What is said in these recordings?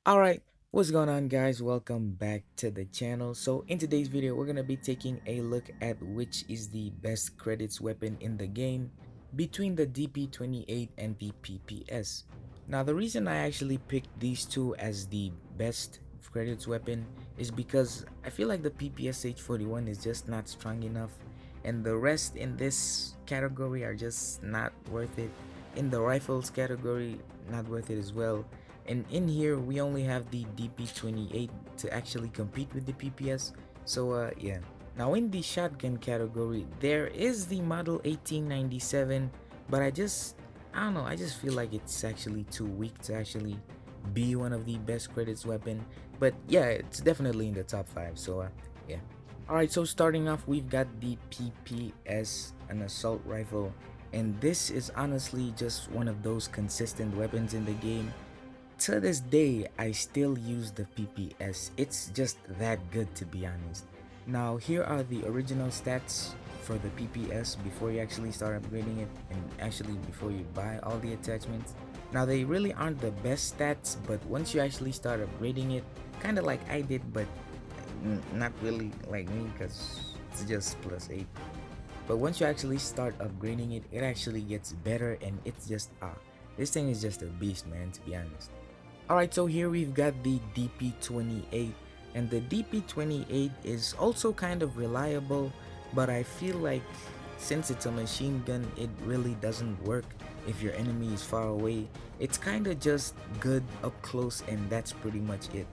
Alright, what's going on guys? Welcome back to the channel. So in today's video, we're going to be taking a look at which is the best credits weapon in the game between the Dp28 and the PPS. Now the reason I actually picked these two as the best credits weapon is because I feel like the PPS H41 is just not strong enough, and the rest in this category are just not worth it. In the rifles category, not worth it as well, and in here we only have the Dp28 to actually compete with the PPS. So yeah. Now in the shotgun category, there is the model 1897, but I don't know, I just feel like it's actually too weak to actually be one of the best credits weapon. But yeah, it's definitely in the top 5. So yeah. Alright, so starting off, we've got the PPS, an assault rifle, and this is honestly just one of those consistent weapons in the game. To this day, I still use the PPS. It's just that good, to be honest. Now here are the original stats for the PPS before you actually start upgrading it, and actually before you buy all the attachments. Now they really aren't the best stats, but once you actually start upgrading it, kind of like I did, but not really like me, because it's just +8. But once you actually start upgrading it, it actually gets better, and it's just this thing is just a beast, man, to be honest. Alright, so here we've got the Dp28, and the Dp28 is also kind of reliable, but I feel like since it's a machine gun, it really doesn't work if your enemy is far away. It's kind of just good up close, and that's pretty much it.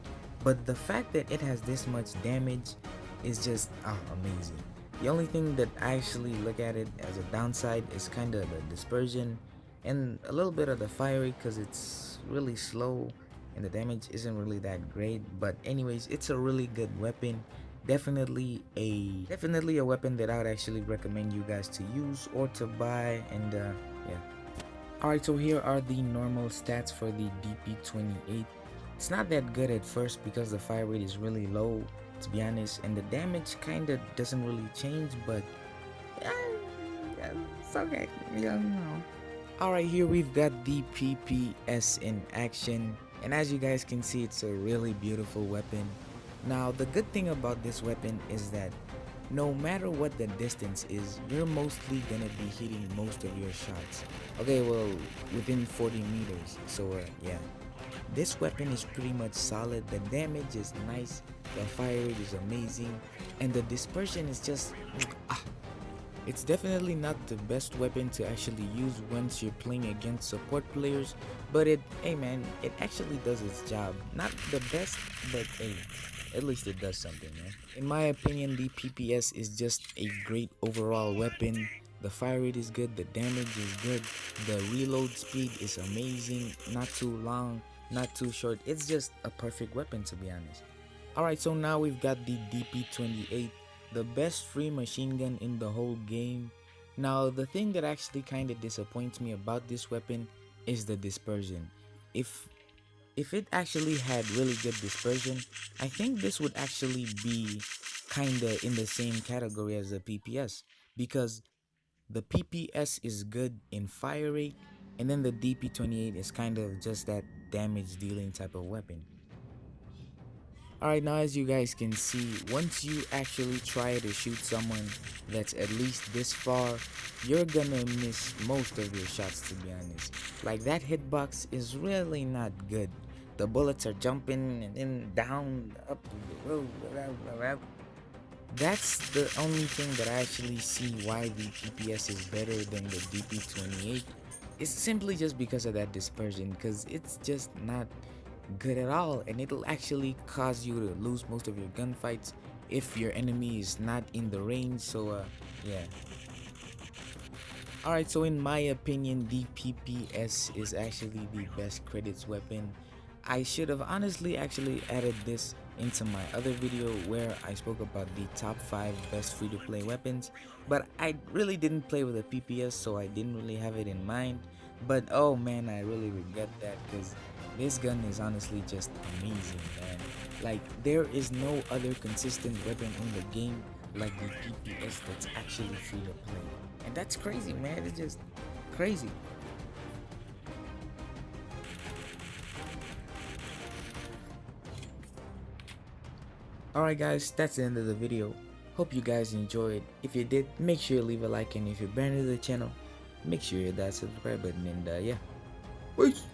But the fact that it has this much damage is just amazing. The only thing that I actually look at it as a downside is kind of the dispersion and a little bit of the fire rate, because it's really slow and the damage isn't really that great. But anyways, it's a really good weapon. Definitely a weapon that I would actually recommend you guys to use or to buy. And yeah. Alright, so here are the normal stats for the Dp28. It's not that good at first because the fire rate is really low, to be honest, and the damage kinda doesn't really change, but yeah, it's okay. Yeah, no. Alright, here we've got the PPS in action, and as you guys can see, it's a really beautiful weapon. Now the good thing about this weapon is that no matter what the distance is, you're mostly gonna be hitting most of your shots. Okay, well, within 40 meters. So yeah, this weapon is pretty much solid. The damage is nice, the fire rate is amazing, and the dispersion is just it's definitely not the best weapon to actually use once you're playing against support players, but hey man, it actually does its job. Not the best, but hey, at least it does something, man. In my opinion, the PPS is just a great overall weapon. The fire rate is good, the damage is good, the reload speed is amazing, not too long, not too short. It's just a perfect weapon, to be honest. Alright, so now we've got the Dp28, the best free machine gun in the whole game. Now the thing that actually kind of disappoints me about this weapon is the dispersion. If it actually had really good dispersion, I think this would actually be kinda in the same category as the PPS, because the PPS is good in fire rate, and then the Dp28 is kind of just that damage dealing type of weapon. Alright, now as you guys can see, once you actually try to shoot someone that's at least this far, you're gonna miss most of your shots, to be honest. Like, that hitbox is really not good. The bullets are jumping and then down, up, that's the only thing that I actually see why the PPS is better than the Dp28. It's simply just because of that dispersion, because it's just not good at all, and it'll actually cause you to lose most of your gunfights if your enemy is not in the range. So yeah. Alright, so in my opinion, the PPS is actually the best credits weapon. I should have honestly actually added this into my other video where I spoke about the top 5 best free to play weapons, but I really didn't play with a PPS, so I didn't really have it in mind. But oh man, I really regret that, because this gun is honestly just amazing, man. Like, there is no other consistent weapon in the game like the PPS that's actually free to play. And that's crazy, man. It's just crazy. Alright guys, that's the end of the video. Hope you guys enjoyed. If you did, make sure you leave a like, and if you're brand new to the channel, make sure you hit that subscribe button, and yeah. Peace!